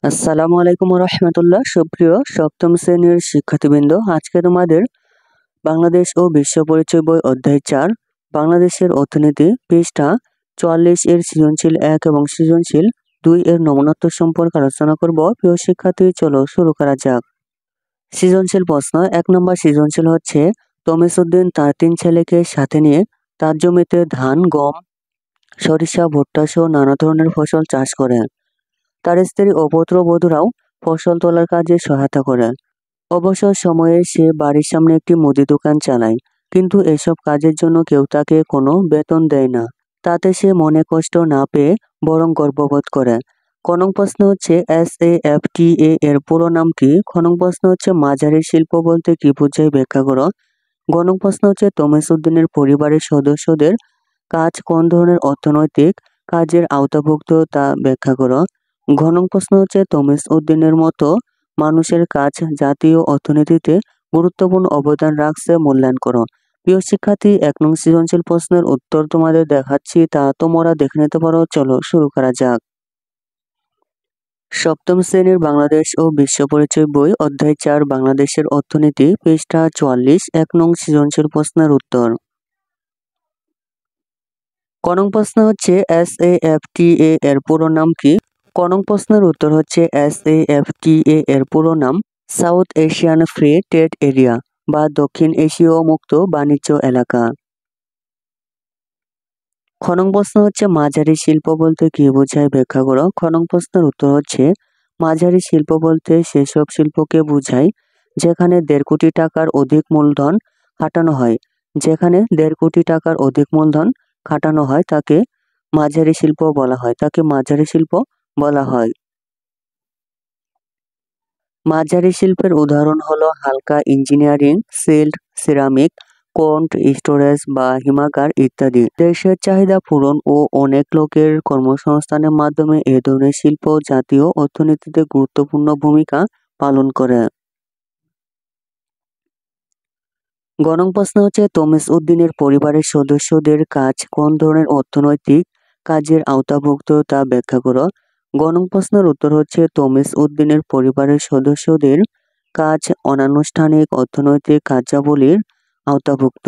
আসসালামু আলাইকুম রহমতুল্লাহ। সুপ্রিয় সপ্তম শ্রেণীর শিক্ষার্থীবৃন্দ, আজকে তোমাদের বাংলাদেশ ও বিশ্ব পরিচয় বই অধ্যায় 4 বাংলাদেশের অর্থনীতি পৃষ্ঠা 44 এর সৃজনশীল 1 এবং সৃজনশীল 2 এর নমুনাত্মক সম্পর্কে আলোচনা করব। প্রিয় শিক্ষার্থী, চলো শুরু করা যাক। সৃজনশীল প্রশ্ন 1 নম্বর সৃজনশীল হচ্ছে, তমিসউদ্দিন তার 3 ছেলেকে সাথে নিয়ে তার জমিতে ধান, গম, সরিষা, ভুট্টা সহ নানা ধরনের ফসল চাষ করেন। তার স্ত্রী ও পুত্রবধূরাও ফসল তোলার কাজে সহায়তা করে। অবসর সময়ে সে বাড়ির সামনে একটি মুদি দোকান চালায়, কিন্তু এসব কাজের জন্য কেউ তাকে কোনো বেতন দেয় না। তাতে সে মনে কষ্ট না পেয়ে বরং গর্ববোধ করে। ক নং প্রশ্ন হচ্ছে, SAFTA এর পুরো নাম কি? খ নং প্রশ্ন হচ্ছে, মাঝারি শিল্প বলতে কি বোঝায়, ব্যাখ্যা করো। গ নং প্রশ্ন হচ্ছে, তমিসউদ্দিনের পরিবারের সদস্যদের কাজ কোন ধরনের অর্থনৈতিক কাজের আওতাভুক্ত তা ব্যাখ্যা করো। ঘ নং প্রশ্ন হচ্ছে, তমিসউদ্দিনের মতো মানুষের কাজ জাতীয় অর্থনীতিতে গুরুত্বপূর্ণ অবদান রাখছে, মূল্যায়ন করো। প্রিয় শিক্ষার্থী, 1 নং সৃজনশীল প্রশ্নের উত্তর তোমাদের দেখাচ্ছি, তা তোমরা দেখে নিতে পারো। চলো শুরু করা যাক। সপ্তম শ্রেণীর বাংলাদেশ ও বিশ্ব পরিচয় বই অধ্যায় 4 বাংলাদেশের অর্থনীতি পৃষ্ঠা 44 1 নং সৃজনশীল প্রশ্নের উত্তর। ক নং প্রশ্ন হচ্ছে, SAFTA এর পুরো নাম কি? ক নং প্রশ্নের উত্তর হচ্ছে, SAFTA এর পুরো নাম south Asian free trade area বা দক্ষিণ এশীয় মুক্ত বাণিজ্য এলাকা। খ নং প্রশ্ন হচ্ছে, মাঝারি শিল্প বলতে কি বোঝায়, ব্যাখ্যা করো। খ নং প্রশ্নের উত্তর হচ্ছে, মাঝারি শিল্প বলতে সেসব শিল্পকে বোঝায় যেখানে 1.5 কোটি টাকার অধিক মূলধন খাটানো হয়। যেখানে 1.5 কোটি টাকার অধিক মূলধন খাটানো হয় তাকে মাঝারি শিল্প বলা হয়। মাঝারি শিল্পের উদাহরণ হলো হালকা engineering, silk, ceramic, cold storage বা হিমাগার ইত্যাদি। দেশের চাহিদা পূরণ ও অনেক লোকের কর্মসংস্থানের মাধ্যমে এ ধরনের শিল্প জাতীয় অর্থনীতিতে গুরুত্বপূর্ণ ভূমিকা পালন করে। গ নং প্রশ্ন হচ্ছে, তমিসউদ্দিনের পরিবারের সদস্যদের কাজ কোন ধরনের অর্থনৈতিক কাজের আওতাভুক্ত তা ব্যাখ্যা করো। গ নং প্রশ্নের উত্তর হচ্ছে, তমিসউদ্দিনের পরিবারের সদস্যদের কাজ অনানুষ্ঠানিক অর্থনৈতিক কার্যাবলীর আওতাভুক্ত।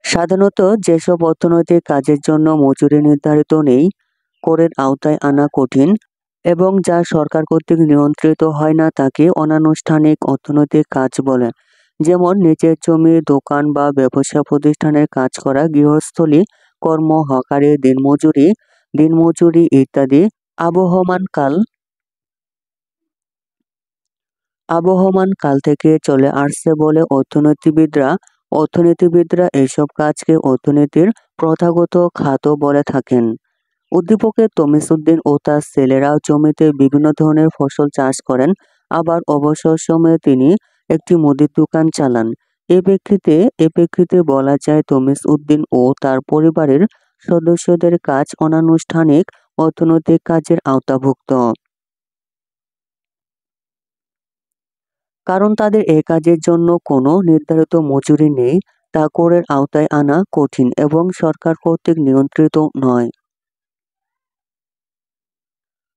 সাধারণত যেসব অর্থনৈতিক কাজের জন্য মজুরি নির্ধারিত নেই, করের আওতায় আনা কঠিন এবং যা সরকার কর্তৃক নিয়ন্ত্রিত হয় না, তাকে অনানুষ্ঠানিক অর্থনৈতিক কাজ বলে। যেমন নিজের জমি, দোকান বা ব্যবসা প্রতিষ্ঠানের কাজ করা, গৃহস্থলী কর্ম, হকারি, দিনমজুরি ইত্যাদি। আবহমান কাল আবহমান কাল থেকে চলে আসছে বলে অর্থনীতিবিদরা এইসব কাজকে অর্থনীতির প্রথাগত খাত বলে থাকেন। উদ্দীপকে তমিসউদ্দিন ও তার ছেলেরা জমিতে বিভিন্ন ধরনের ফসল চাষ করেন, আবার অবসর সময়ে তিনি একটি মুদির দোকান চালান। এ প্রেক্ষিতে বলা যায় তমিসউদ্দিন ও তার পরিবারের সদস্যদের কাজ অনানুষ্ঠানিক অর্থনৈতিক কাজের আওতাভুক্ত। কারণ তাদের এ কাজের জন্য কোনো নির্ধারিত মজুরি নেই, তা করের আওতায় আনা কঠিন এবং সরকার কর্তৃক নিয়ন্ত্রিত নয়।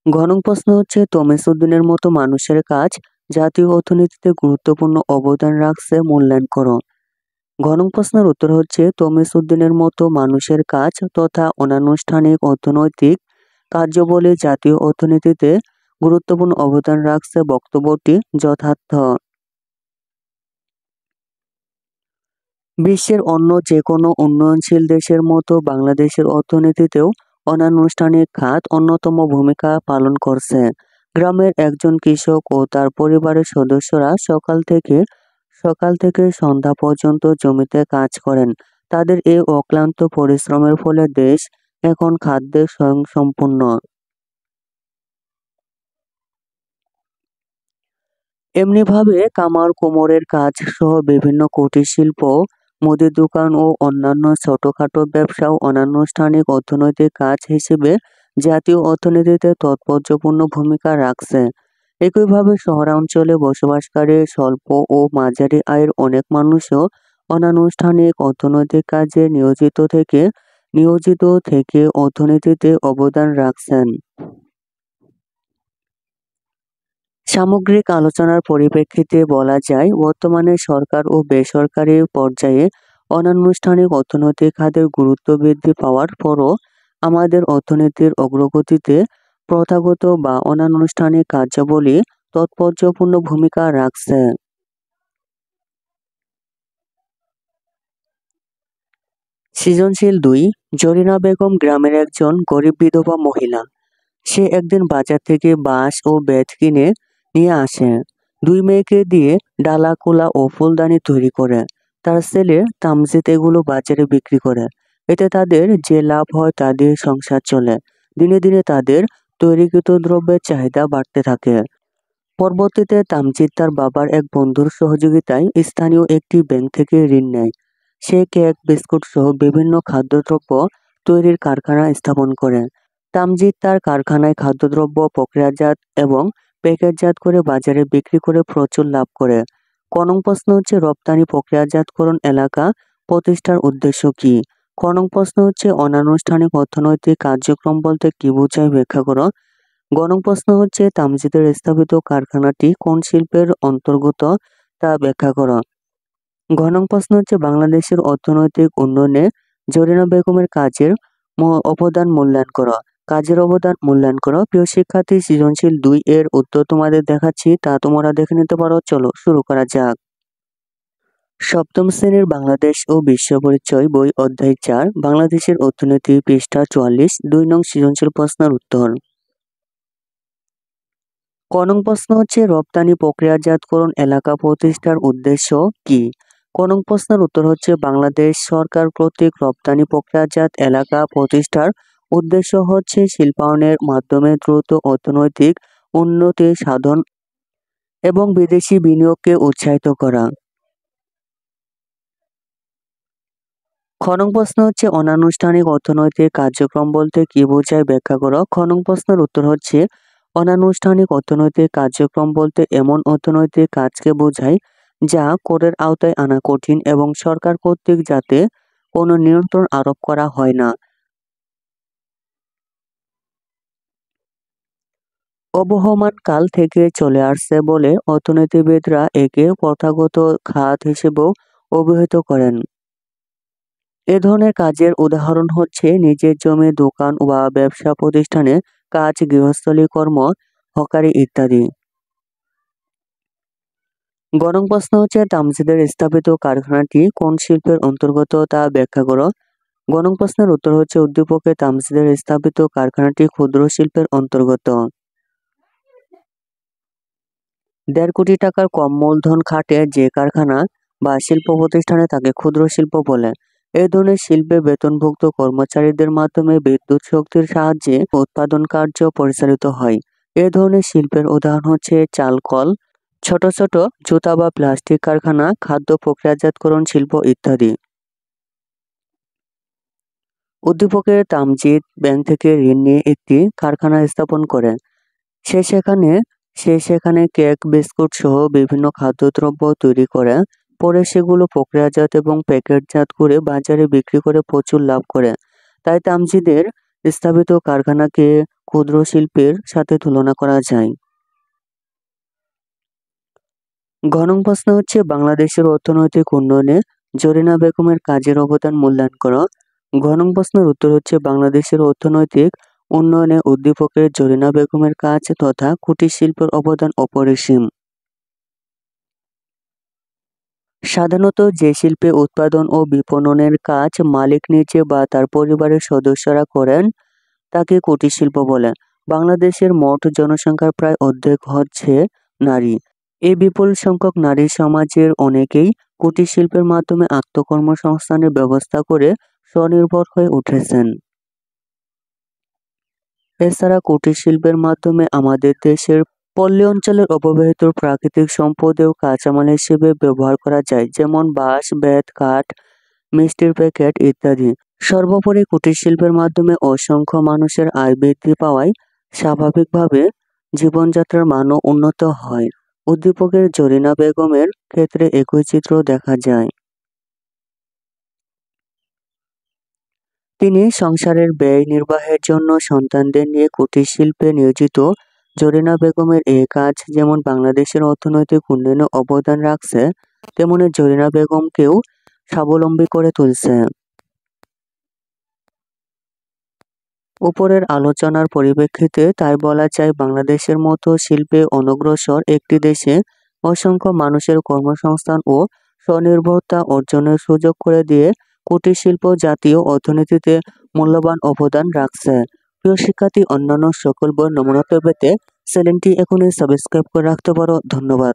ঘ নং প্রশ্ন হচ্ছে, তমিসউদ্দিনের মতো মানুষের কাজ জাতীয় অর্থনীতিতে গুরুত্বপূর্ণ অবদান রাখছে, মূল্যায়ন করো। ঘ নং প্রশ্নের উত্তর হচ্ছে, তমিসউদ্দিনের মতো মানুষের কাজ তথা অনানুষ্ঠানিক অর্থনৈতিক কার্যাবলী জাতীয় অর্থনীতিতে গুরুত্বপূর্ণ অবদান রাখছে, বক্তব্যটি যথার্থ। বিশ্বের অন্য যে কোনো উন্নয়নশীল দেশের মতো বাংলাদেশের অর্থনীতিতেও অনানুষ্ঠানিক খাত অন্যতম ভূমিকা পালন করছে। গ্রামের একজন কৃষক ও তার পরিবারের সদস্যরা সকাল থেকে সন্ধ্যা পর্যন্ত জমিতে কাজ করেন। তাদের এই অক্লান্ত পরিশ্রমের ফলে দেশ এখন খাদ্যে স্বয়ংসম্পূর্ণ। এমনিভাবে কামার কুমোরের কাজ সহ বিভিন্ন কুটির শিল্প, মুদির দোকান ও অন্যান্য ছোটখাটো ব্যবসাও অনানুষ্ঠানিক অর্থনৈতিক কাজ হিসেবে জাতীয় অর্থনীতিতে তাৎপর্যপূর্ণ ভূমিকা রাখছে। একইভাবে শহরাঞ্চলে বসবাসকারী স্বল্প ও মাঝারি আয়ের অনেক মানুষও অনানুষ্ঠানিক অর্থনৈতিক কাজে নিয়োজিত থেকে নিয়োজিত থেকে অর্থনীতিতে অবদান রাখছেন। সামগ্রিক আলোচনার পরিপ্রেক্ষিতে বলা যায়, বর্তমানে সরকার ও বেসরকারি পর্যায়ে অনানুষ্ঠানিক অর্থনৈতিক খাতের গুরুত্ব বৃদ্ধি পাওয়ার পরও আমাদের অর্থনীতির অগ্রগতিতে প্রথাগত বা অনানুষ্ঠানিক কার্যাবলী তাৎপর্যপূর্ণ ভূমিকা রাখছে। সৃজনশীল ২। জরিনা বেগম গ্রামের একজন গরিব বিধবা মহিলা। সে একদিন বাজার থেকে বাঁশ ও বেত কিনে নিয়ে আসে। দুই মেয়েকে দিয়ে ডালা, কুলা ও ফুলদানি তৈরি করে। তার ছেলে তামজিদ এগুলো বাজারে বিক্রি করে। এতে তাদের যে লাভ হয় তা দিয়ে সংসার চলে। দিনে দিনে তাদের তৈরিকৃত দ্রব্যের চাহিদা বাড়তে থাকে। পরবর্তীতে তামজিদ তার বাবার এক বন্ধুর সহযোগিতায় স্থানীয় একটি ব্যাংক থেকে ঋণ নেয়। সে কেক, বিস্কুট সহ বিভিন্ন খাদ্যদ্রব্য তৈরির কারখানা স্থাপন করে। তামজিদ তার কারখানায় খাদ্যদ্রব্য প্রক্রিয়াজাত এবং প্যাকেটজাত করে বাজারে বিক্রি করে প্রচুর লাভ করে। প্রশ্ন হচ্ছে, রপ্তানি প্রক্রিয়াজাতকরণ এলাকা প্রতিষ্ঠার উদ্দেশ্য কি? প্রশ্ন হচ্ছে, অনানুষ্ঠানিক অর্থনৈতিক কার্যক্রম বলতে কি বোঝায় ব্যাখ্যা করো। প্রশ্ন হচ্ছে, তামজিদের স্থাপিত কারখানাটি কোন শিল্পের অন্তর্গত তা ব্যাখ্যা করো। প্রশ্ন হচ্ছে, বাংলাদেশের অর্থনৈতিক উন্নয়নে জরিনা বেগমের কাজের অবদান মূল্যায়ন করো। কাজের অবদান মূল্যায়ন করো। প্রিয় শিক্ষার্থী, সৃজনশীল ২ এর উত্তর তোমাদের দেখাচ্ছি, তা তোমরা দেখে নিতে পারো। চলো শুরু করা যাক। সপ্তম শ্রেণীর বাংলাদেশ ও বিশ্ব পরিচয় বই, অধ্যায় ৪, বাংলাদেশের অর্থনীতি, পৃষ্ঠা ৪৪, ২ নং সৃজনশীল প্রশ্নের উত্তর। প্রশ্ন হচ্ছে, রপ্তানি প্রক্রিয়াজাতকরণ এলাকা প্রতিষ্ঠার উদ্দেশ্য কি? প্রশ্নের উত্তর হচ্ছে, বাংলাদেশ সরকার কর্তৃক রপ্তানি প্রক্রিয়াজাত এলাকা প্রতিষ্ঠার উদ্দেশ্য হচ্ছে শিল্পায়নের মাধ্যমে দ্রুত অর্থনৈতিক উন্নতি সাধন এবং বিদেশি বিনিয়োগকে উৎসাহিত করা। প্রশ্ন হচ্ছে, অনানুষ্ঠানিক অর্থনৈতিক কার্যক্রম বলতে কি বোঝায় ব্যাখ্যা করো। প্রশ্নের উত্তর হচ্ছে, অনানুষ্ঠানিক অর্থনৈতিক কার্যক্রম বলতে এমন অর্থনৈতিক কাজকে বোঝায় যা করের আওতায় আনা কঠিন এবং সরকার কর্তৃক যাতে কোনো নিয়ন্ত্রণ আরোপ করা হয় না। অবহমান কাল থেকে চলে আসছে বলে অর্থনীতিবিদরা একে প্রথাগত খাত হিসেবেও অভিহিত করেন। এ ধরনের কাজের উদাহরণ হচ্ছে নিজের জমি, দোকান বা ব্যবসা প্রতিষ্ঠানে কাজ, গৃহস্থলী কর্ম, হকারি ইত্যাদি। প্রশ্ন হচ্ছে, তামজিদের স্থাপিত কারখানাটি কোন শিল্পের অন্তর্গত তা ব্যাখ্যা করো। প্রশ্নের উত্তর হচ্ছে, উদ্দীপকে তামজিদের স্থাপিত কারখানাটি ক্ষুদ্র শিল্পের অন্তর্গত। ১.৫ কোটি টাকার কম মূলধন খাটে যে কারখানা বা শিল্প প্রতিষ্ঠানে তাকে ক্ষুদ্র শিল্প বলে। এ ধরনের শিল্পে বেতনভুক্ত কর্মচারীদের মাধ্যমে বিদ্যুৎ শক্তির সাহায্যে উৎপাদন কার্য পরিচালিত হয়। এ ধরনের শিল্পের উদাহরণ হচ্ছে চাল কল, ছোট ছোট জুতা বা প্লাস্টিক কারখানা, খাদ্য প্রক্রিয়াজাতকরণ শিল্প ইত্যাদি। উদ্দীপকের তামজিদ ব্যাংক থেকে ঋণ নিয়ে একটি কারখানা স্থাপন করে। সে সেখানে কেক, বিস্কুট সহ বিভিন্ন খাদ্যদ্রব্য তৈরি করে। পরে সেগুলো প্রক্রিয়াজাত এবং প্যাকেটজাত করে বাজারে বিক্রি করে প্রচুর লাভ করে। তাই তামজিদের স্থাপিত কারখানাকে ক্ষুদ্র শিল্পের সাথে তুলনা করা যায়। প্রশ্ন হচ্ছে, বাংলাদেশের অর্থনৈতিক উন্নয়নে জরিনা বেগমের কাজের অবদান মূল্যায়ন করো। প্রশ্নের উত্তর হচ্ছে, বাংলাদেশের অর্থনৈতিক উন্নয়নে উদ্দীপকের জরিনা বেগমের কাজ তথা কুটির শিল্পের অবদান অপরিসীম। সাধারণত যে শিল্পে উৎপাদন ও বিপণনের কাজ মালিক নিজে বা তার পরিবারের সদস্যরা করেন তাকে কুটির শিল্প বলে। বাংলাদেশের মোট জনসংখ্যার প্রায় অর্ধেক হচ্ছে নারী। এই বিপুল সংখ্যক নারী সমাজের অনেকেই কুটির শিল্পের মাধ্যমে আত্মকর্মসংস্থানের ব্যবস্থা করে স্বনির্ভর হয়ে উঠেছেন। এছাড়া কুটির শিল্পের মাধ্যমে আমাদের দেশের পল্লী অঞ্চলের অপব্যবহৃত প্রাকৃতিক সম্পদেও কাঁচামাল হিসেবে ব্যবহার করা যায়, যেমন বাঁশ, বেত, কাঠ, মিষ্টির প্যাকেট ইত্যাদি। সর্বোপরি কুটির শিল্পের মাধ্যমে অসংখ্য মানুষের আয় বৃদ্ধি পাওয়ায় স্বাভাবিকভাবে জীবনযাত্রার মানও উন্নত হয়। উদ্দীপকের জরিনা বেগমের ক্ষেত্রে একই চিত্র দেখা যায়। তিনি সংসারের ব্যয় নির্বাহের জন্য সন্তানদের নিয়ে কুটির শিল্পে নিয়োজিত। জরিনা বেগমের এই কাজ যেমন বাংলাদেশের অর্থনৈতিক উন্নয়নে অবদান রাখছে, তেমনি জরিনা বেগমকেও স্বাবলম্বী করে তুলছে। উপরের আলোচনার পরিপ্রেক্ষিতে তাই বলা যায়, বাংলাদেশের মতো শিল্পে অনগ্রসর একটি দেশে অসংখ্য মানুষের কর্মসংস্থান ও স্বনির্ভরতা অর্জনের সুযোগ করে দিয়ে কুটির শিল্প জাতীয় অর্থনীতিতে মূল্যবান অবদান রাখছে। প্রিয় শিক্ষার্থী, অন্যান্য সকল বই নমুনা পেতে চ্যানেলটি এখনই সাবস্ক্রাইব করে রাখতে পারো। ধন্যবাদ।